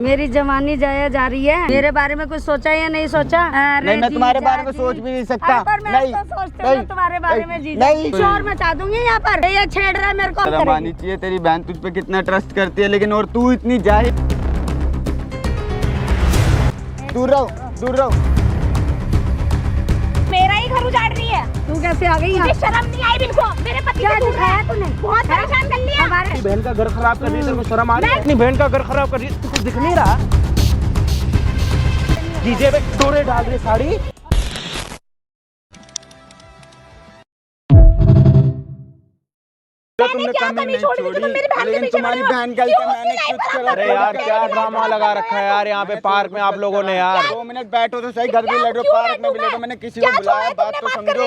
मेरी जवानी जाया जा रही है। मेरे बारे में कुछ सोचा या नहीं सोचा? नहीं, मैं तुम्हारे बारे में सोच भी नहीं सकता। नहीं, तो सोचते हो तुम्हारे बारे में जी। नहीं, शोर मचा दूंगी यहाँ पर। ये छेड़ रहा है मेरे को। शर्म आनी चाहिए, तेरी बहन तुझ पे कितना ट्रस्ट करती है, लेकिन और तू इतनी जाहिल। दूर रहो, दूर रहो। मेरा ही घर उजाड़ रही है। तू कैसे आ गई? मुझे शर्म नहीं आई बिल्कुल। मेरे पति क्या को ढूंढ रहा दिखाया है तूने? बहुत परेशान कर लिया। हमारे बहन का घर खराब कर रही है, तेरे को शर्म आ रही है? अपनी बहन का घर खराब कर रही है, कुछ दिख नहीं रहा? डीजे पे डोरे डाल रही साड़ी। तुमने कमी नहीं छोड़ी, लेकिन तुम्हारी बहन गलती है, मैंने कुछ करा। अरे यार क्या ड्रामा लगा रखा है यार यहाँ पे पार्क में आप लोगों ने यार। 2 मिनट बैठो तो सही, घर भी लड़ो, पार्क में भी लड़ो। मैंने किसी को बुलाया, बात तो समझो।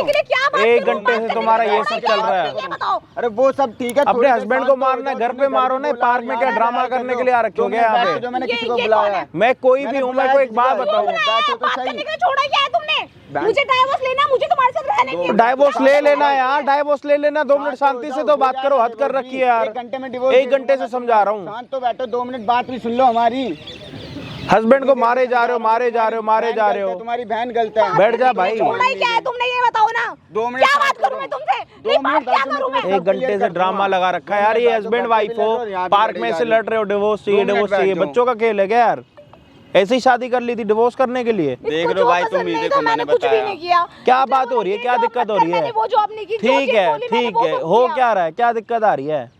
1 घंटे से तुम्हारा ये सब चल रहा है। अरे वो सब ठीक है, अपने हस्बैंड को मारना है, घर पे मारो ना, पार्क में क्या ड्रामा करने के लिए आ रखे हो गया यहाँ पे? जो मैंने किसी को बुलाया है। मैं कोई भी हूँ, मैं को एक बात बताऊँ, छोड़ा क्या है तुमने? मुझे डाइवोर्स लेना, मुझे तुम्हारे साथ रहने की। डाइवोर्स ले लेना यार, डाइवोर्स ले लेना। 2 मिनट शांति से तो बात करो, हद कर रखी है यार। 1 घंटे में डिवोर्स। 1 घंटे से समझा रहा हूँ। शांत तो बैठो, 2 मिनट बात भी सुन लो हमारी। हस्बैंड को मारे जा रहे हो, मारे जा रहे हो, मारे जा रहे हो। तुम्हारी बहन गलत है। बैठ जा भाई। छोड़ा ही क्या है तुमने, ये बताओ ना। 2 मिनट क्या बात करूं मैं तुमसे? नहीं, बात क्या करूं मैं? 1 घंटे से ड्रामा लगा रखा है यार। ये हस्बैंड वाइफ हो, पार्क में से लड़ रहे हो, डिवोर्स चाहिए, डिवोर्स चाहिए। बच्चों का खेल है क्या यार? ऐसी शादी कर ली थी डिवोर्स करने के लिए? देख लो भाई, तुम ही देखो, मैंने कुछ भी नहीं किया। क्या बात हो रही है, क्या दिक्कत हो रही है? वो जॉब नहीं की। ठीक है, ठीक है, हो क्या रहा है, क्या दिक्कत आ रही है?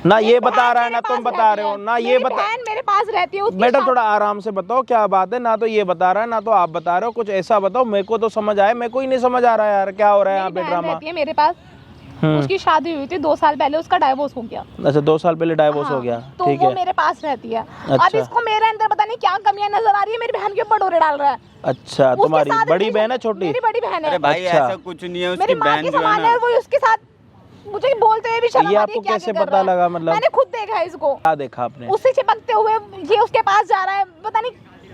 ना ये बता रहा है, ना तुम बता रहे हो, ना ये बता। बहन मेरे पास रहती है। मैडम थोड़ा आराम से बताओ क्या बात है। ना तो ये बता रहा है, ना तो आप बता रहे हो। कुछ ऐसा बताओ, मेरे को तो समझ आए, मेरे को ही नहीं समझ आ रहा है यार, क्या हो रहा है यहाँ पे ड्रामा। मेरे पास उसकी शादी हुई थी 2 साल पहले, उसका डाइवोर्स हो गया। अच्छा, 2 साल पहले डाइवोर्स हो गया, तो ठीक वो है। मेरे पास रहती है। अच्छा। अब इसको मेरे अंदर पता नहीं क्या कमियां नजर आ रही है, मेरी बहन के ऊपर डोरे डाल रहा है। अच्छा, तुम्हारी बड़ी बहन है छोटी? मेरी बड़ी बहन है। अरे भाई अच्छा। ऐसा कुछ नहीं है, उसकी मेरी माँ बहन की जो है समान ना। है, वो उसके साथ मुझे बोलते हुए भी शर्म आ रही है। आपको क्या कैसे कर पता रहा है? लगा? मतलब मैंने खुद देखा है इसको। क्या देखा आपने? उससे चिपकते हुए ये उसके पास जा रहा है, पता नहीं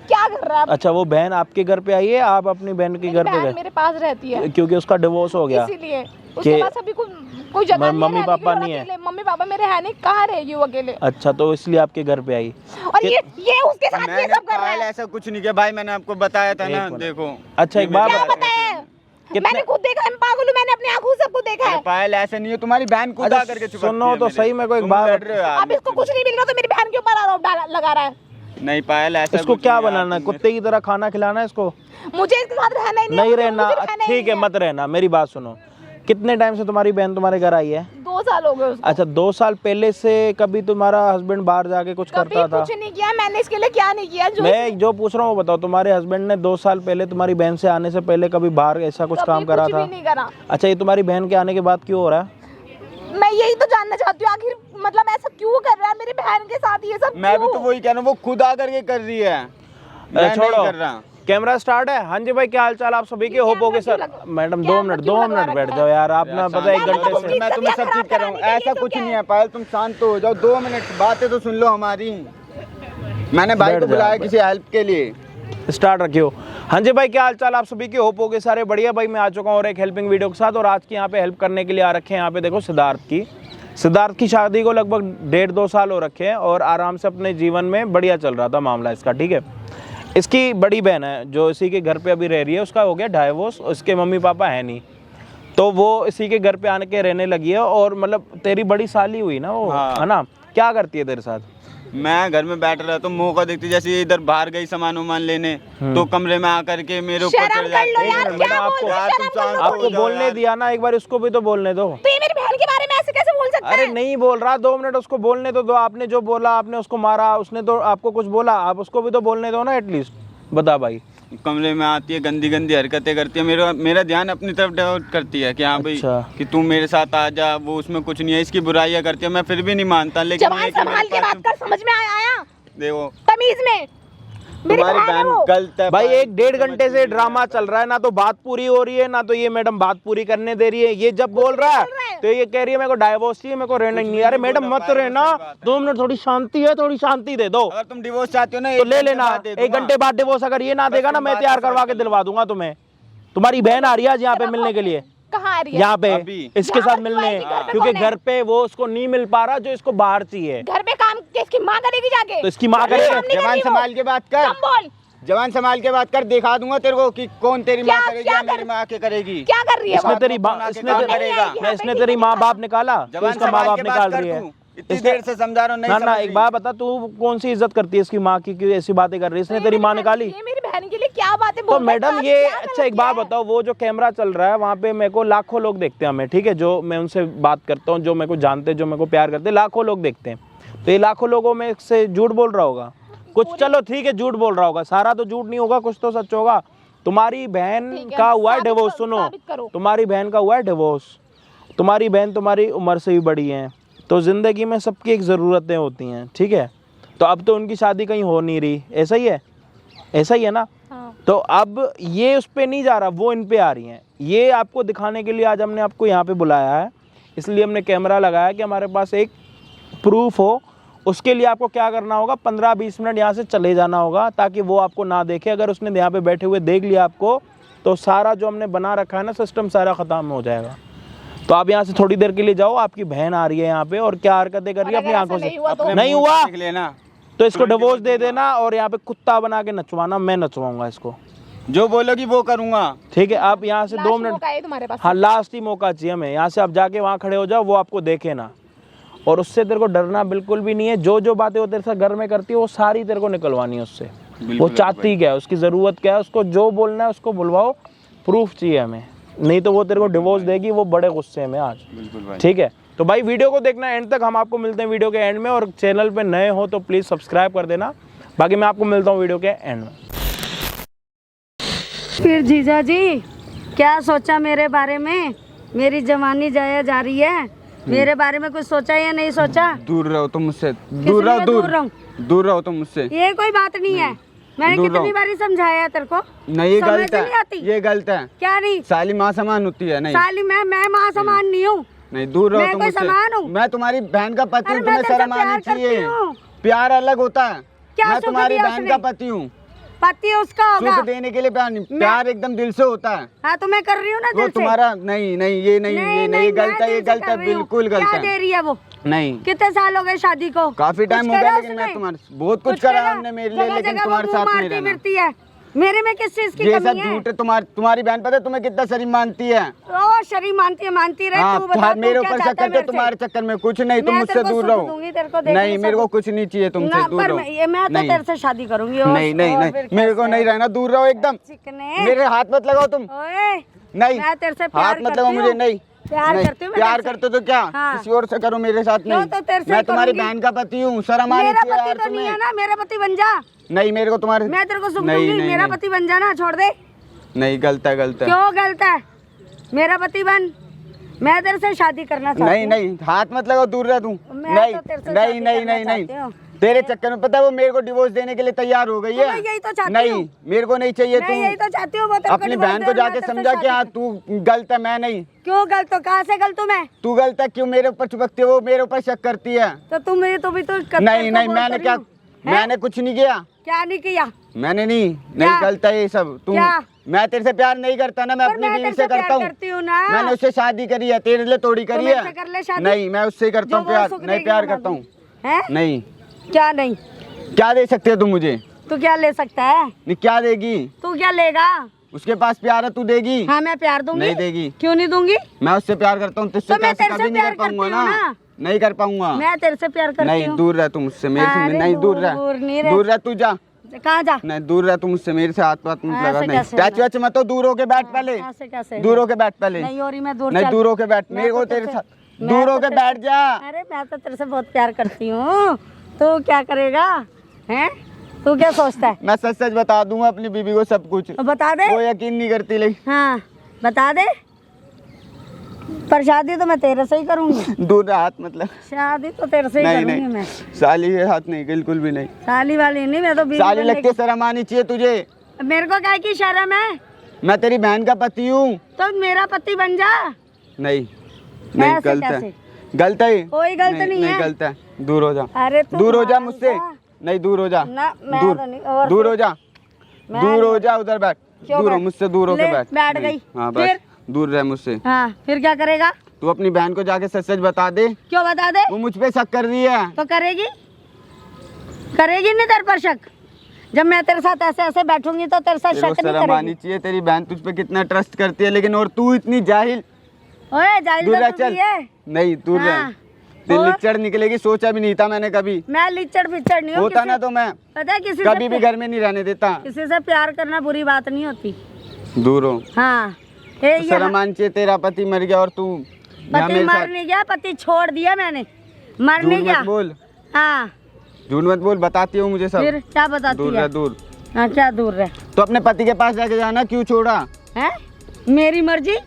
क्या कर रहा है। अच्छा, वो बहन आपके घर पे आई है, आप अपनी बहन के घर पे गए? मेरे पास रहती है क्योंकि उसका डिवोर्स हो गया, इसीलिए। उसके पास अभी कोई जगह नहीं है। मम्मी पापा नहीं है? मम्मी पापा मेरे है नहीं, कहाँ रहेगी वो अकेले? अच्छा, तो इसलिए आपके घर पे आई। और ये उसके साथ ये सब कर रहा है। ऐसा कुछ नहीं किया भाई, मैंने आपको बताया था ना। देखो अच्छा, एक बात क्या बताया? मैंने खुद देखा है, मैं पागल हूँ, मैंने अपनी आंखों से सबको देखा है। पायल ऐसा नहीं है, तुम्हारी बहन खुद अच्छा, आकर के चुपकती सुनो है तो मेरे। सही, मेरे को एक तुम बात। लड़ रहे हो यार। अब इसको कुछ नहीं मिल रहा तो मेरी बहन के ऊपर आरोप लगा रहा है। नहीं पायल, ऐसा इसको कुछ क्या नहीं है, बनाना है? कुत्ते की तरह खाना खिलाना है इसको? मुझे इसके साथ रहना ही नहीं है। रहना, ठीक है, मत रहना। मेरी बात सुनो, कितने टाइम से तुम्हारी बहन तुम्हारे घर आई है? 2 साल हो गए उसको। अच्छा, 2 साल पहले से कभी तुम्हारा हस्बैंड बाहर जाके कुछ करता था? कुछ नहीं किया मैंने इसके लिए, क्या नहीं किया। मैं जो पूछ रहा हूँ वो बताओ। तुम्हारे हस्बैंड ने 2 साल पहले तुम्हारी बहन से आने से पहले कभी बाहर ऐसा कुछ काम करा था? नहीं करा। अच्छा, ये तुम्हारी बहन के आने के बाद क्यों हो रहा है? मैं यही तो जानना चाहती हूँ, आखिर मतलब ऐसा क्यों कर रहा है मेरी बहन के साथ ये सब? मैं भी तो वही कह रहा हूँ, वो खुद आकर के कर रही है, मैं नहीं छोड़ो, कर रहा। कैमरा स्टार्ट है। हाँ जी भाई, क्या हाल चाल आप सभी के? होप होगे सर। मैडम 2 मिनट बैठ जाओ यार। आप ना पता है 1 घंटे से मैं तुम्हें सब चीज कर रहा हूँ, ऐसा कुछ नहीं है पायल, तुम शांत हो जाओ। 2 मिनट बातें तो सुन लो हमारी। मैंने भाई को बुलाया किसी हेल्प के लिए। स्टार्ट रखियो। हाँ जी भाई, क्या हाल चाल आप सभी के? होप होगे सारे बढ़िया। भाई मैं आ चुका हूँ और एक हेल्पिंग वीडियो के साथ। और आज की यहाँ पे हेल्प करने के लिए आ रखे हैं। यहाँ पे देखो, सिद्धार्थ की शादी को लगभग 1.5-2 साल हो रखे हैं और आराम से अपने जीवन में बढ़िया चल रहा था मामला इसका, ठीक है। इसकी बड़ी बहन है जो इसी के घर पे अभी रह रही है, उसका हो गया डाइवोर्स। उसके मम्मी पापा है नहीं, तो वो इसी के घर पे आने के रहने लगी है। और मतलब तेरी बड़ी साली हुई ना वो, हाँ। है ना? क्या करती है तेरे साथ? मैं घर में बैठ रहा तो मौका देखती, जैसे ये इधर बाहर गई सामान वामान लेने, तो कमरे में आकर के मेरे ऊपर चढ़ जाती है। आपको बोलने दिया ना एक बार, उसको भी तो बोलने दो। तो ये मेरी बहन के बारे में ऐसे कैसे बोल सकता है? अरे नहीं बोल रहा, 2 मिनट उसको बोलने तो दो। आपने जो बोला, आपने उसको मारा, उसने तो आपको कुछ बोला, आप उसको भी तो बोलने दो ना एटलीस्ट। बता भाई। कमरे में आती है, गंदी गंदी हरकतें करती है, मेरा ध्यान अपनी तरफ डाइवर्ट करती है कि हाँ भाई, अच्छा। कि तू मेरे साथ आ जा। वो उसमें कुछ नहीं है, इसकी बुराइयां करती है, मैं फिर भी नहीं मानता। लेकिन जवान संभाल के बात कर, समझ में आया? देखो तमीज में तुम्हारी बहन गलत है भाई। 1-1.5 घंटे से ड्रामा चल रहा है, ना तो बात पूरी हो रही है, ना तो ये मैडम बात पूरी करने दे रही है। ये जब बोल रहा है तो ये कह रही है मेरे को डाइवोर्स चाहिए, मेरे को रहना नहीं। अरे मैडम मत रहना, 2 मिनट थोड़ी शांति है, थोड़ी शांति दे दो। अगर तुम डिवोर्स चाहते हो ना तो ले लेना। 1 घंटे बाद डिवोर्स अगर ये ना देगा ना, मैं तैयार करवा के दिलवा दूंगा तुम्हें। तुम्हारी बहन आ रही है आज यहाँ पे मिलने के लिए। कहाँ आ रही है? यहाँ पे इसके साथ मिलने, क्योंकि घर पे वो उसको नहीं मिल पा रहा जो इसको बाहर चाहिए। घर पे काम के इसकी माँ करेगी जाके। तो इसकी माँ करेगी। जवान संभाल के बात कर, कम बोल। जवान संभाल के बात कर, दिखा दूंगा तेरे को कि कौन तेरी माँ क्या- करेगी क्या या कर- मेरी माँ के करेगी। क्या कर रही है इसने वो? तेरी बात को इसने कौन तेरी करेगा? यहाँ इसने पे तेरी किसी माँ की बाप निकाला, तो जवान इसका माँ संभाल बाप के निकाल बात कर रही है। तू। इतनी देर से समझा रहा हूँ, नहीं ना समझ एक रही। बात बता, तू कौन सी इज्जत करती है इसकी माँ की, क्यों ऐसी बातें कर रही है? इसने तेरी माँ निकाली। ये मेरी बहन के लिए क्या बातें तो बोल रहे हैं? मैडम आपने ये क्या अच्छा गलत एक बात किया है? बताओ, वो जो कैमरा चल रहा है वहाँ पे मेरे को लाखों लोग देखते हैं हमें, ठीक है, जो मैं उनसे बात करता हूँ, जो मेरे को जानते हैं, जो मेरे को प्यार करते हैं, लाखों लोग देखते हैं। तो ये लाखों लोगों में से झूठ बोल रहा होगा कुछ, चलो ठीक है झूठ बोल रहा होगा, सारा तो झूठ नहीं होगा, कुछ तो सच होगा। तुम्हारी बहन ठीक है, का हुआ है साबित डिवोर्स, करो, सुनो, साबित करो। तुम्हारी बहन का हुआ है डिवोर्स, तुम्हारी बहन तुम्हारी उम्र से भी बड़ी है, तो ज़िंदगी में सबकी एक ज़रूरतें होती हैं, ठीक है। तो अब तो उनकी शादी कहीं हो नहीं रही, ऐसा ही है, ऐसा ही है ना। हाँ। तो अब ये उस पे नहीं जा रहा, वो इन पे आ रही हैं। ये आपको दिखाने के लिए आज हमने आपको यहाँ पे बुलाया है, इसलिए हमने कैमरा लगाया कि हमारे पास एक प्रूफ हो। उसके लिए आपको क्या करना होगा, 15-20 मिनट यहाँ से चले जाना होगा, ताकि वो आपको ना देखे। अगर उसने यहाँ पे बैठे हुए देख लिया आपको, तो सारा जो हमने बना रखा है ना सिस्टम, सारा ख़त्म हो जाएगा। तो आप यहाँ से थोड़ी देर के लिए जाओ, आपकी बहन आ रही है यहाँ पे और क्या हरकतें कर रही है और अपनी अगर आंखों ऐसा से। नहीं हुआ तो? नहीं हुआ देख लेना, तो इसको डिवोर्स दे देना और यहाँ पे कुत्ता बना के नचवाना, मैं नचवाऊंगा इसको, जो बोलोगी वो करूंगा। ठीक है। आप यहाँ से 2 लास्ट मिनट, मौका है तुम्हारे पास। हाँ लास्ट ही मौका चाहिए हमें। यहाँ से आप जाके वहाँ खड़े हो जाओ, वो आपको देखे ना, और उससे तेरे को डरना बिल्कुल भी नहीं है। जो जो बातें वो तेरे से घर में करती है वो सारी तेरे को निकलवानी है उससे। वो चाहती क्या है, उसकी ज़रूरत क्या है, उसको जो बोलना है उसको बुलवाओ, प्रूफ चाहिए हमें, नहीं तो वो तेरे को डिवोर्स देगी, वो बड़े गुस्से में आज, ठीक है। तो भाई वीडियो को देखना एंड तक, हम आपको मिलते हैं वीडियो के एंड में, और चैनल पे नए हो तो प्लीज़ सब्सक्राइब कर देना। बाकी मैं आपको मिलता हूँ वीडियो के एंड में। फिर जीजा जी क्या सोचा मेरे बारे में? मेरी जवानी जाया जा रही है, मेरे बारे में कुछ सोचा या नहीं सोचा? दूर रहो तुम मुझसे, किस दूर रहो, लिए दूर दूर रहूं? दूर रहो तुम मुझसे। ये कोई बात नहीं है, मैंने दूर कितनी रहो। बारी समझाया है तेरे को। नहीं ये समझ गलत नहीं आती? है, ये गलत है। क्या नहीं? साली माँ समान होती है। नहीं साली मैं माँ समान नहीं हूँ। नहीं, दूर रहो मैं तुम कोई मुझसे। समान हूँ? मैं तुम्हारी बहन का पति अरे हूँ, मैं तुम्हें तेरे से शर्म आनी प्यार करती चाहिए। हूँ। प्यार अलग होता है। क्या मैं सुख तुम्हारी दिया बहन उसने? का पति हूँ, पति उसका होगा। सुख देने के लिए प्यार नहीं, प्यार एकदम दिल से होता है। हाँ तो मैं कर रही हूँ ना वो दिल से। तुम्हारा नहीं नहीं, ये नहीं, ये नहीं, ये मैं गलत है, ये दिल से गलत कर है, रही हूँ। बिल्कुल गलत क्या दे है। रही है वो? नहीं, कितने साल हो गए शादी को? काफी टाइम कुछ हो गया, करा लेकिन मैं उसने? तुम्हारे बहुत कुछ करा करा? हमने मेरे लिए, जगह लेकिन जगह तुम्हारे वो साथ मुंह नहीं मारती रहना। फिरती है। मेरे में किस चीज की ये सब कमी है? झूठ है। तुम्हारी बहन पता है तुम्हें कितना शरीफ मानती है। ओ शरीफ मानती रहे। हाँ, तू बता तू मेरे क्या ऊपर चाहता शक है करते मेरे से? तुम्हारे चक्कर में कुछ नहीं, तुम मैं मुझसे तेरे को दूर सुख रहो। दूंगी, तेरे को देखने नहीं, मेरे सब- को कुछ नहीं चाहिए तुमसे, ना, दूर पर रहो। मैं तो नहीं। तेरे से शादी करूंगी। नहीं नहीं नहीं, मेरे को नहीं रहना, दूर रहो एकदम। चिकने मेरे हाथ मत लगाओ तुम। ओए नहीं, मैं तेरे से प्यार हाथ मत लगाओ करती मुझे। हूँ। नहीं प्यार नहीं, करती हूँ मैं प्यार तेरे से। करते तो क्या हाँ। किसी और से करो, मेरे साथ क्यों? नहीं। तो तेरे से मैं तुम्हारी करूंगी। बहन का पति हूँ, शर्म आनी मेरा चाहिए पति यार तो नहीं है तुम्हें। ना, मेरा पति बन जा। नहीं, मेरे को तुम्हारे मैं तेरे को सुख नहीं, दूंगी, नहीं, मेरा नहीं। पति बन जाना, छोड़ दे। नहीं, गलत है, गलत है। क्यों गलत है? मेरा पति बन, मैं तेरे से शादी करना चाहती नहीं हूँ। नहीं, हाथ मत लगाओ, दूर रह तू। मैं नहीं तो तेरे से नहीं शादी नहीं करना नहीं नहीं, चाहती हूँ। तेरे चक्कर में पता है वो मेरे को डिवोर्स देने के लिए तैयार हो गई तो है। मैं यही तो चाहती नहीं, हूँ। मेरे को नहीं चाहिए। मैं यही तू तो चाहती हूँ, वो तेरे को अपनी divorce बहन दे को और मैं जाके तेरे से समझा कि शादी हाँ तू गलत है, मैं नहीं। क्यों गलत हो? कहाँ से गलत हूँ मैं? तू गलत है, क्यों मेरे ऊपर चिपकती है, वो मेरे ऊपर शक करती है। तो तुम तो भी तो नहीं नहीं, मैंने क्या, मैंने कुछ नहीं किया। क्या नहीं किया? मैंने नहीं, क्या? नहीं गलत है ये सब। तू क्या? मैं तेरे से प्यार नहीं करता ना, मैं पर अपनी मैं बीवी तेरे से से प्यार करता हूँ। करती हूँ ना। मैंने उससे शादी करी है, तेरे लिए थोड़ी करी मेरे है। से कर ले शादी। नहीं, मैं उससे करता जो हूँ वो प्यार, सुख नहीं देगी प्यार वो मैं करता हूँ। हैं? नहीं, क्या नहीं? क्या दे सकते हो तुम मुझे? तू क्या ले सकता है? नहीं, क्या देगी? तू क्या लेगा? उसके पास प्यार है, तू देगी? हाँ मैं प्यार दूंगी। नहीं देगी। क्यों नहीं दूंगी? मैं उससे प्यार करता हूँ, तुझसे तो मैं कैसे तेरे से कभी नहीं प्यार कर पाऊंगा करती हूँ ना। ना। नहीं कर पाऊंगा। मैं तेरे से प्यार करती नहीं, हूँ। दूर रह तू मुझसे, मेरे से अरे नहीं, दूर रह, दूर नहीं रह। दूर रह, तू जा। कहाँ जा? नहीं, दूर रह तू मुझसे, मेरे से हाथ मत ऐसे लगा। नहीं, कैसे टच होगा? वच मत हो, दूर होके बैठ पहले। ऐसे कैसे? दूर होके बैठ पहले। नहीं और मैं दूर नहीं, चल। दूर होके बैठ, मैं मेरे तो को तेरे तेरे- साथ मैं दूर तो होके तेरे- बैठ जा। अरे मैं तो तेरे से बहुत प्यार करती हूँ, तू क्या करेगा? हैं? तू क्या सोचता है? मैं सच सच बता दूंगा अपनी बीबी को सब कुछ। तो बता दे। वो यकीन नहीं करती, लेकिन हाँ बता दे। पर शादी तो मैं तेरे से ही करूंगी। दूर रह, हाथ मतलब शादी तो तेरे से ही नहीं करूंगी नहीं, मैं। साली के हाथ नहीं, बिल्कुल भी नहीं। साली वाली नहीं, मैं तो बीवी साली बनने लगती है, शर्म आनी चाहिए तुझे। की- मेरे को क्या की शर्म है? मैं तेरी बहन का पति हूँ। तो मेरा पति बन जा। नहीं नहीं, ऐसे गलत है, कैसे? गलत है। कोई गलत नहीं है। गलत है, दूर हो जा। अरे तू दूर हो जा बाहर मुझसे। जा। नहीं, दूर हो जा। ना मैं दूर, तो नहीं। और दूर फिर- हो जा, मैं दूर हो नहीं- जा, उधर बैठ। क्यों दूर हो बैठ? मुझसे, दूर होके ले, बैठ। बैठ नहीं, गई। हाँ फिर? बस, दूर रह मुझसे। हाँ फिर क्या करेगा? तू अपनी बहन को जाके सच सच बता दे। क्यों बता दे? वो मुझ पे शक कर रही है। तो करेगी। करेगी नहीं तेरे पर शक? जब मैं तेरे साथ ऐसे ऐसे बैठूंगी तो तेरे साथ तेरे को शक नहीं शर्म आनी करेगी? चाहिए, तेरी बहन तुझ पे कितना ट्रस्ट करती है, लेकिन और तू इतनी जाहिल। ओए जाहिल दूर तो रह, तू चल। भी है। नहीं दूर हाँ। रह, दिल और? लिचड़ निकलेगी, सोचा भी नहीं था मैंने कभी। मैं लिचड़ पिचड़ नहीं हूँ। होता किसी- ना तो मैं पता है किसी कभी से भी घर में नहीं रहने देता। किसी से प्यार करना बुरी बात नहीं होती। दूर हो। हाँ तो ये शर्म आनी चाहिए, तेरा पति मर गया और तू यहाँ पति मेरे मर साथ। नहीं गया, पति छोड़ दिया मैंने, मर झूठ नहीं गया। मत बोल, हाँ झूठ मत बोल, बताती हूँ मुझे फिर सब। क्या बताती दूर है? रह, दूर। हाँ क्या दूर रहे तो अपने पति के पास जाके जाना, क्यों छोड़ा? है? मेरी मर्जी।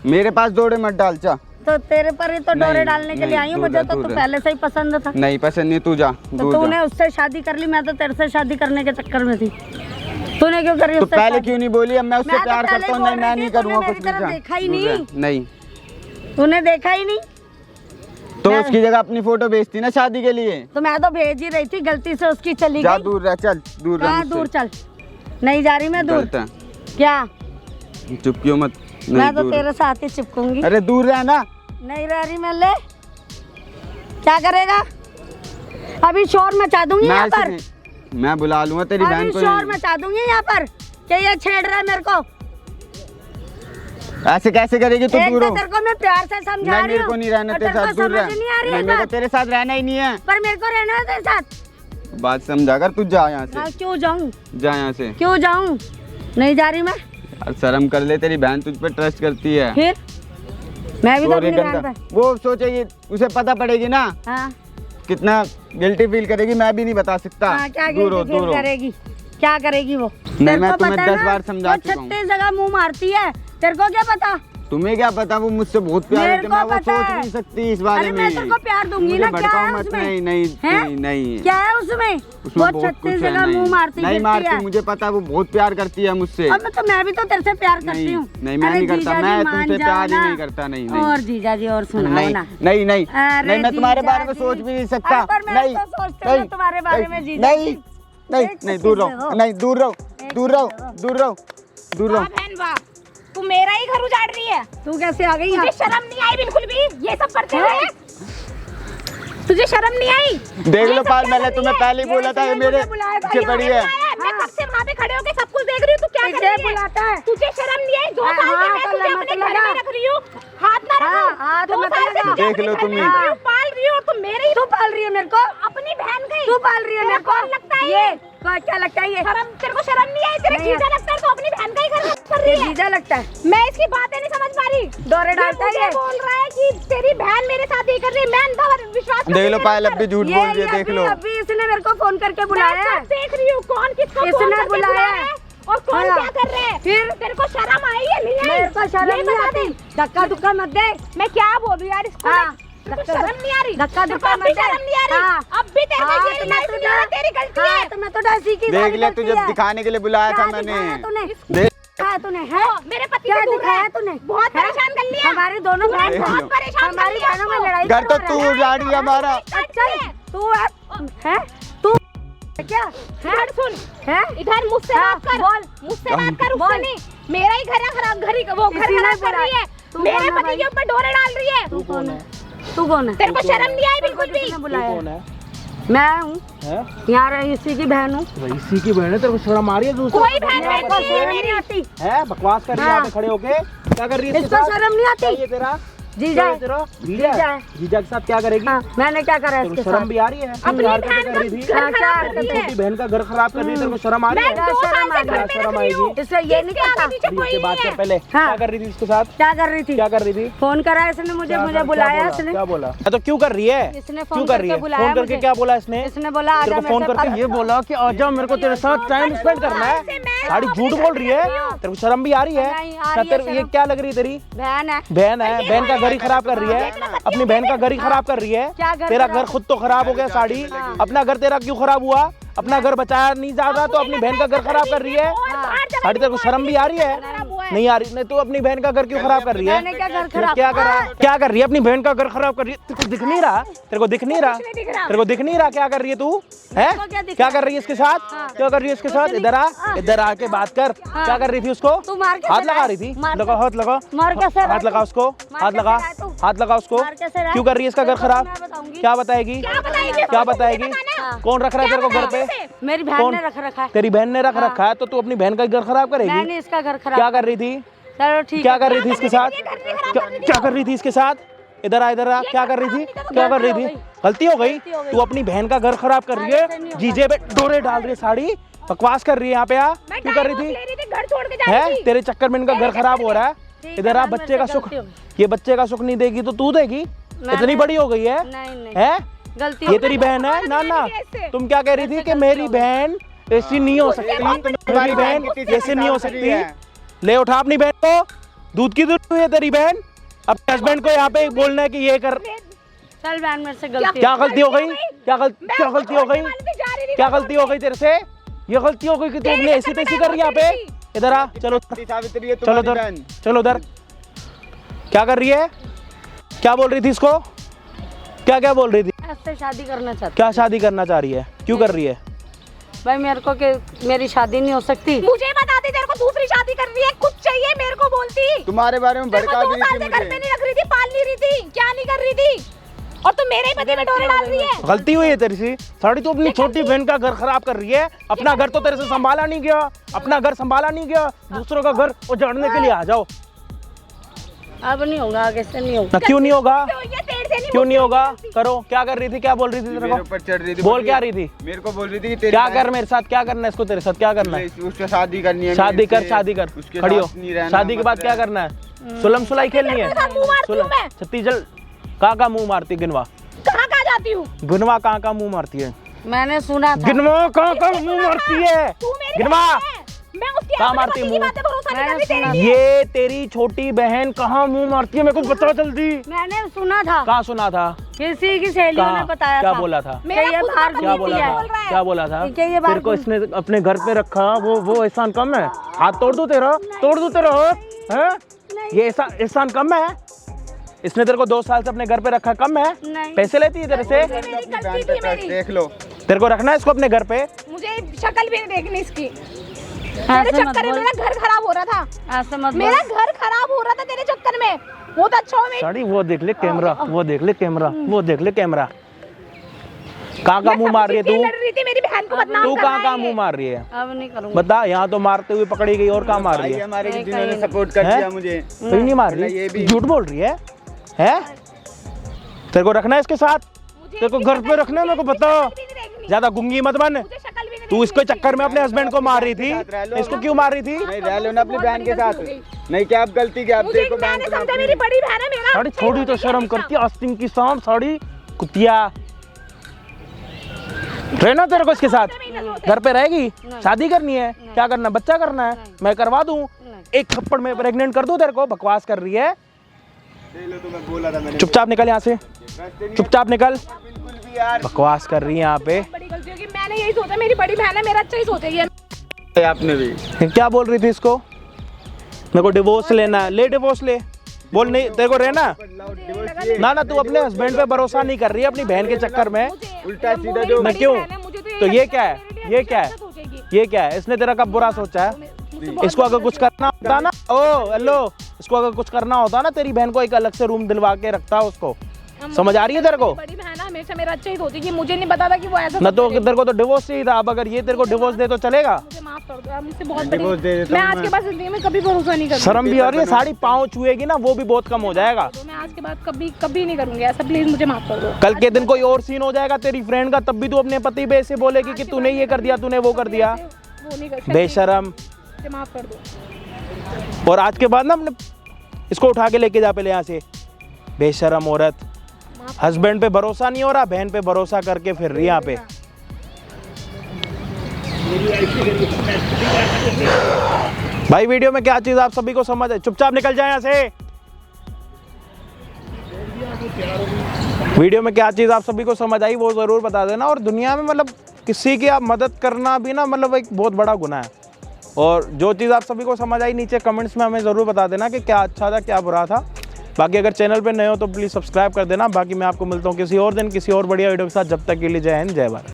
मेरे पास दौड़े मत डाल, चा। तो तेरे पर ही तो नहीं, डोरे डालने के लिए नहीं, आई हूँ। दूर मुझे रह, तो दूर तू रह। पहले से ही पसंद था। नहीं पसंद नहीं, तू जा, तो दूर तूने जा। उससे शादी कर ली, मैं तो तेरे से शादी करने के चक्कर में थी। तूने क्यों करी तो उससे पहले शादी? क्यों नहीं बोली? अब मैं उससे मैं तो प्यार पहले करता हूँ। बोल नहीं, मैं रही नहीं थी, करूँगा तूने कुछ मेरी तरफ नहीं। देखा ही दूर नहीं। रह। नहीं तूने देखा ही नहीं। तो मैं- उसकी जगह अपनी फोटो भेजती ना शादी के लिए। तो मैं तो भेज ही रही थी, गलती से उसकी चली जा, गई। दूर रह, चल दूर रह कहाँ मुझसे। दूर? चल, नहीं जा रही मैं दूर। गलत है, क्या? चुप क्यों मत। नहीं, मैं तो दूर। तेरे साथ ही चिपकूंगी। अरे दूर रह ना। नहीं रह रही मैं। ले क्या करेगा? अभी शोर मचा दूंगी मैं यहाँ ऐसे पर। नहीं- मैं बुला लूंगा तेरी बहन अभी को। शोर नहीं। मचा दूंगी यहाँ पर कि ये छेड़ रहा है मेरे को। ऐसे कैसे करेगी तू? एक दूर तो हो। तेरे को मैं प्यार से समझा नहीं, रही मेरे हूँ को नहीं रहना और तेरे तेरे साथ, को दूर रह। समझ नहीं आ रही नहीं, है मेरे को बात। तेरे साथ रहना ही नहीं है। पर मेरे को रहना है तेरे साथ। बात समझा कर, तू जा यहाँ हाँ, से, क्यों जाऊँ? जा यहाँ से। क्यों जाऊँ? नहीं जा रही मैं। यार शर्म कर ले, तेरी बहन तुझ पे ट्रस्ट करती है। फिर मैं भी तो और ये अपनी गंदा, बहन पे। वो सोचेगी, उसे पता पड़ेगी ना हाँ कितना गिल्टी फील करेगी, मैं भी नहीं बता सकता। हाँ, क्या दूर हो, गिल्टी दूर फील हो। करेगी? क्या करेगी वो? नहीं, तेरे मैं को तुम्हें पता है 10 ना, बार समझा वो चुका हूँ। 36 जगह मुंह मारती है। तेरे को क्या पता? तुम्हें क्या पता, वो मुझसे बहुत प्यार मेरे करती है, को मैं वो पता सोच है। नहीं सकती इस बारे अरे में। मैं तेरे को प्यार दूंगी मुझे ना। क्या भड़काओ है मत। उसमें? नहीं नहीं हैं? नहीं नहीं क्या है उसमें? उसमें वो बहुत 36 कुछ है। जगह नहीं, मुंह मारती नहीं फिरती मारती, है। मुझे पता है वो बहुत प्यार करती है मुझसे। और मैं भी तो तेरे से प्यार करती नहीं हूँ। नहीं, मैं अरे नहीं करता, जीजा जी, मैं मान तुमसे जाओ प्यार ही ना। नहीं करता। नहीं नहीं और जीजा जी और सुनाओ नहीं ना। नहीं नहीं अरे नहीं, मैं तुम्हारे जीजा बारे में जी। सोच भी नहीं सकता। अरे पर मैं नहीं तो सोचती हूँ नहीं, तुम्हारे बारे में जीजा नहीं जी। नहीं एक नहीं, सेकंड दूर दे रहो, दो। नहीं दूर रहो, दूर रहो, दूर रहो, दूर वाह रहो। बहन वाह, तू मेरा ही घर उजाड़ रही है। तू कैसे आ गई यहाँ? तुझे शर्म नहीं आई बिल्कुल भी ये सब करते हुए? तुझे शर्म नहीं आई? देख ये लो सब पाल, क्या मैंने कर तुम्हें रही है? पहले ही बोला था, ये इसने मेरे मुझे बुलाया था, पीछे पड़ी है। मैं कब से वहाँ पे खड़े होके सब कुछ देख रही हूँ, तू क्या कर इसे रही है? बुलाता है। तुझे शर्म नहीं आई? 2 हाँ, साल से हाँ, मैं तो तुझे मत अपने घर लगा। में रख रही हूँ, हाथ ना हाँ, रखो। हाँ, तो 2 मत साल से लगा। तुझे देख अपने लो घर तुम में ही। रख रही हूँ, पाल रही हूँ और तुम मेरे ही तू पाल रही है मेरे को? अपनी बहन गई। तू पाल रही है मेरे को? लगता है ये क्या लगता है? ये शर्म, तेरे को शर्म नहीं आई? तेरे नहीं जीजा लगता है तो अपनी बहन का ही घर कर ये रही है। जीजा लगता है। मैं इसकी बातें नहीं समझ पा रही। डोरे डालता है मुझे ये। बोल रहा है कि तेरी बहन मेरे साथ ही कर रही है, मैं अंधा विश्वास देख लो पायल, अब भी झूठ बोल रही है, देख लो। अभी इसने मेरे को फोन करके बुलाया है। देख रही हूँ कौन किसको इसने फोन करके बुलाया बुलाया है। है और कौन हाँ। क्या कर रहे हैं। फिर? तेरे को शर्म आई है नहीं आई? मेरे को शर्म ये नहीं बता आती। दे। धक्का धुक्का मत दे। मैं क्या बोलूं यार इसको? हाँ। तेरे को शर्म नहीं आ रही? धक्का तेरे को धुक्का अब भी मत दे। शर्म नहीं आ रही? हाँ। अब भी तेरे हाँ, को तो ये मैं नहीं तो सुना, तेरी गलती हाँ, है। तो मैं तो डैसी की देख सारी ले, गलती तुझे है। दिखाने के लिए बुलाया था क्या मैंने। दिखाया तूने? देख दिखाया तूने? है? मेरे पति क्या से दूर दिखाया रह। तूने? बहुत है? परेशान कर लिया। हमारी दोनों तूने बहन बहुत लो। परेशान कर हमारी लिया बहनों में उसको। लड़ाई घर तो करवा तू रहा है। उजाड़ी है हमारा। अच्छा तू है? तू क्या है? इधर सुन, है? इधर मुझसे हाँ, बात कर। बोल। मुझसे बात कर, बोल। उससे नहीं। मेरा ही घर है खराब, घर ही वो घर इसी ने खराब कर बुलाया। रही है। तू मेरे कौन है पति भाई? के ऊपर डोरे डाल रही है। तू कौन है? तू कौन है? तेरे को शर्म नहीं आई बिल्कुल भी? किसने बुलाया? कौन है? मैं हूँ, हैं? यहाँ रही इसी की बहन हूँ। भाई इसी की बहन है, तेरे को शर्म आ रही है? दूसरे कोई बहन मेरे को नहीं है शर्म मेरी। नहीं आती। है बकवास कर रही है हाँ। यहाँ पे खड़े होके? क्या कर रही है? इसको शर्म नहीं आती? ये तेरा जीजा क्या है है। तेरा? जीजा जीजा है। जीजा के साथ क्या करेगी? हाँ, मैंने क्या करा है तेरे इसके को शर्म साथ? भी आ रही है? अपनी यार क्या बहन कर रही थी? का घर हाँ, क्या खराब कर करती रही है। छोटी बहन का घर खराब कर रही है, तेरे को शर्म आ रही मैं है? 2 साल शर्म आ से घर रही में है। रख रही हूँ। इससे ये नहीं इसके आगे करता। पीछे अभी कोई इसके नहीं बात कर है। पहले। हाँ। क्या कर रही थी इसके साथ? क्या कर रही थी? क्या कर रही थी? फोन करा इसने मुझे, क्या मुझे कर- बुलाया क्या इसने। क्या बोला? तो क्यों कर रही है? इसने क्यों फोन कर रही करके है? बुलाया फोन करके मुझे। क्या बोला इसने? इसने बोला तेरे आजा को फोन मेरे करके से ये बोला कि आजा मेरे को तेरे साथ टाइम स्पेंड करना है। साड़ी झूठ बोल रही है। तेरे को शर्म भी आ रही है? नहीं, आ रही है तेरे ये शर्म। क्या लग रही है तेरी? बहन है। बहन है, बहन का घर ही खराब कर रही है। अपनी बहन का घर ही खराब कर रही है। क्या घर तेरा खराब? घर खुद तो खराब हो गया साड़ी, अपना घर तेरा क्यों खराब हुआ? अपना घर बचाया नहीं जा रहा तो अपनी बहन का घर खराब कर रही है। साड़ी तेरे को शर्म भी आ रही है? नहीं आ रही? नहीं तो अपनी बहन का घर क्यों खराब कर रही है? मैंने क्या घर फिर खराब? क्या करा? क्या कर रही है? अपनी बहन का घर खराब कर रही है। तेरे को दिख नहीं रहा? तेरे को दिख नहीं रहा? तेरे को दिख नहीं रहा क्या कर रही है तू? है को क्या दिख क्या रहा? कर रही है इसके साथ? क्या कर रही है इसके साथ? इधर आ, इधर आके बात कर। क्या कर रही थी उसको? तू मार के हाथ चला लगा है। रही थी? मार लगा, हाथ लगा, मार कैसे रहा हाथ तू? लगा उसको, मार हाथ कैसे लगा, रहा है तू? हाथ लगा उसको। मार कैसे रहा है? क्यों कर रही है इसका घर खराब? मैं बताऊंगी। क्या बताएगी? क्या बताएगी? कौन रख रहा है तेरे को घर पे? मेरी बहन ने रख रखा है। तेरी बहन ने रख रखा है, तो तू अपनी बहन का घर खराब मैं करेगी? नहीं इसका घर खराब। क्या कर रही थी? चलो ठीक क्या है। कर रही थी इसके साथ? क्या कर रही थी इसके साथ? इधर आ, क्या कर रही थी? क्या कर रही थी? गलती हो गई। तू अपनी बहन का घर खराब कर रही है, जीजे पे डोरे डाल रही है, साड़ी बकवास कर रही है यहाँ पे। आ क्यों कर रही थी? घर छोड़ के जा है रही थी। तेरे चक्कर में इनका घर खराब हो रहा है। इधर आ, बच्चे का सुख, ये बच्चे का सुख नहीं देगी तो तू देगी? इतनी बड़ी हो गई है? नहीं है गलती ये तेरी बहन है? ना ना, तुम क्या कह रही थी कि मेरी बहन ऐसी नहीं हो सकती, मेरी बहन ऐसी नहीं हो सकती। ले उठा अपनी बहन को, दूध की दूध हुई है तेरी बहन। अपने हस्बैंड को यहाँ पे बोलना है कि ये कर। चल बहन मेरे से गलती क्या गलती हो गई? क्या गलती हो गई? क्या गलती हो गई तेरे से? ये गलती हो गई कि तू अपने ऐसी तैसी कर रही है यहाँ पे। इधर आ, चलो सावित्री है चलो तुम्हारी उधर, बहन। चलो उधर। क्या कर रही है? क्या बोल रही थी इसको? क्या बोल रही थी? इससे शादी करना चाहती। क्या शादी करना चाह रही है? क्यों कर रही है? भाई मेरे को कि मेरी शादी नहीं हो सकती। मुझे बताती तेरे को दूसरी शादी कर रही है, कुछ चाहिए मेरे को बोलती। तुम्हारे बारे में तेरे को भड़का 2 भी साल नहीं से घर थी पे मुझे। नहीं रख रही थी, पाल नहीं रही थी, क्या नहीं कर रही थी, और तुम मेरे ही पति में डोरे डाल रही है। गलती हुई है तेरी सी। साड़ी तो अपनी छोटी बहन का घर खराब कर रही है। अपना घर तो तेरे से संभाला नहीं गया, अपना घर संभाला नहीं गया, दूसरों का घर उजाड़ने के लिए आ जाओ। अब नहीं होगा, आगे से नहीं होगा। ना क्यों नहीं होगा? तो ये तेरे से नहीं, क्यों नहीं होगा? करो। क्या कर रही थी? क्या बोल रही थी तेरे मेरे को? ऊपर चढ़ रही थी। बोल क्या रही थी? मेरे को बोल रही थी कि तेरी क्या बहन- कर मेरे साथ? क्या करना है इसको? तेरे साथ क्या करना है? उससे शादी करनी है। शादी मेरे कर, से, शादी कर, उसके खड़ी हो। साथ नहीं रहना, शादी के बाद मत क्या रहना। करना है? सुलम सुलाई खेलनी है? तेरे साथ मुंह मारती हूँ मैं। छत्ती जल कहाँ मुंह मारती? गिनवा कहाँ जाती हूँ? गिनवा कहाँ मुंह मारती है? मैंने सुना था। गिनवा कहाँ मुंह मारती है? तू मेरी गिनवा बहन है। मैं उसकी कहाँ अपने मारती पति की मुंह? बातें भरोसा नहीं मैंने करती तेरे सुना। लिए। ये तेरी छोटी बहन कहाँ मुंह मारती है? मेरे को बता जल्दी। मैंने सुना था, कहाँ सुना था? किसी की सहेलियों ने कहाँ? बताया क्या था। बोला था? मेरा ये खुद का बाहर पति क्या घूमती बोला है। था? बोल रहा है। क्या बोला था? ठीक है, ये बात तेरे को इसने अपने घर पे रखा, वो एहसान कम है? हाथ तोड़ दूं तेरा? तोड़ दूं तेरा? हैं? ये एहसान कम है? इसने तेरे को 2 साल से अपने घर पे रखा, कम है? नहीं। पैसे लेती है तेरे से? मेरी अपनी गलती बहन थी पे पैर मेरी। देख लो। तेरे को रखना है इसको अपने घर पे? मुझे शक्ल भी नहीं देखनी इसकी। ऐसे तेरे मत चक्कर में बोल। मेरा घर खराब हो रहा था। ऐसे मत मेरा बोल। घर खराब हो रहा था तेरे चक्कर में। वो तो अच्छा हो मेरी। साड़ी वो देख ले कैमरा, वो देख ले कैमरा, वो देख ले कैमरा। कहाँ मुंह मार रही है तू? लड़ रही थी मेरी बहन को बदनाम तू कर रहा कहाँ है मुंह ये। मार रही है? अब नहीं करूँगी। बता। यहाँ तो मारते हुए पकड़ी गई, और कहाँ मार रही भाई है? हमारे नहीं, जिन्होंने कहीं सपोर्ट कर है? दिया मुझे। कहीं नहीं मार ये रही, भी। झूठ बोल रही है? तेरे को रखना है इसके साथ? तेरे को घर पे रखना है? मेरे को बता। ज्यादा गुंगी मत बन। मुझे शक्ल भी नहीं तू इसके चक्कर में अपने हस्बैंड को मार रही थी, इसको क्यों मार रही थी? नहीं रह लो ना अपनी बहन के साथ। नहीं क्या आप गलती क्या आप मुझे देखो बहन मैंने को समझा मेरी बड़ी बहन है मेरा। साड़ी थोड़ी तो शर्म करती है, आस्तीन की सांप साड़ी कुतिया। रहना तेरे को इसके साथ? घर पे रहेगी? शादी करनी है? क्या करना है? बच्चा करना है? मैं करवा दूं? एक थप्पड़ में प्रेग्नेंट कर दूं तेरे को? बकवास कर रही है। देख लो, तुम्हें बोला था मैंने। चुपचाप निकल यहाँ से, चुपचाप निकल। बिल्कुल भी यार। बकवास कर रही है यहाँ पे। बड़ी गलती होगी। मैंने यही सोचा मेरी बड़ी बहन है, मेरा अच्छा ही सोचेगी। आपने भी क्या बोल रही थी इसको? मेरे को डिवोर्स लेना है। ले डिवोर्स ले। बोल नहीं तेरे को रहना? ना ना, तू अपने हस्बैंड पे भरोसा नहीं कर रही है अपनी बहन के चक्कर में। उल्टा सीधा जो मैं क्यों? तो ये क्या है? ये क्या है? ये क्या है? इसने तेरा कब बुरा सोचा है? इसको अगर कुछ करना होता ना, ओ हेलो, इसको अगर कुछ करना होता ना, तेरी बहन को एक अलग से रूम दिलवा के रखता उसको। समझ आ रही है तेरे को? बड़ी बहन है, हमेशा मेरा अच्छा ही सोचेगी। मुझे नहीं पता था कि वो ऐसा न तो सोचेगी। तेरे को तो डिवोर्स चाहिए था। अब अगर ये तेरे को डिवोर्स दे तो चलेगा? मुझे माफ कर दो, आप मुझसे बहुत डिवोर्स दे बड़ी। देता मैं हूँ आज मैं। के बाद जिंदगी में कभी भरोसा नहीं करूंगी। शर्म भी आ रही है? साड़ी पाँव छुएगी ना, वो भी बहुत कम हो जाएगा। तो मैं आज के बाद कभी नहीं करूंगी ऐसा। प्लीज मुझे माफ कर दो। कल के दिन कोई और सीन हो जाएगा तेरी फ्रेंड का, तब भी तू अपने पति पे ऐसे बोलेगी कि तूने ये कर दिया, तूने वो कर दिया। वो नहीं कर बेशरम। मुझे माफ कर दो। और आज के बाद ना अपने इसको उठा के लेके जा पहले यहाँ से। बेशरम औरत। हस्बैंड पे भरोसा नहीं हो रहा, बहन पे भरोसा करके फिर रही यहाँ पे। भाई वीडियो में क्या चीज आप सभी को समझ है? चुपचाप निकल जाए यहाँ से। वीडियो में क्या चीज आप सभी को समझ आई वो जरूर बता देना। और दुनिया में मतलब किसी की आप मदद करना भी ना मतलब एक बहुत बड़ा गुनाह है। और जो चीज़ आप सभी को समझ आई नीचे कमेंट्स में हमें ज़रूर बता देना कि क्या अच्छा था क्या बुरा था। बाकी अगर चैनल पे नए हो तो प्लीज़ सब्सक्राइब कर देना। बाकी मैं आपको मिलता हूँ किसी और दिन किसी और बढ़िया वीडियो के साथ। जब तक के लिए जय हिंद जय भारत।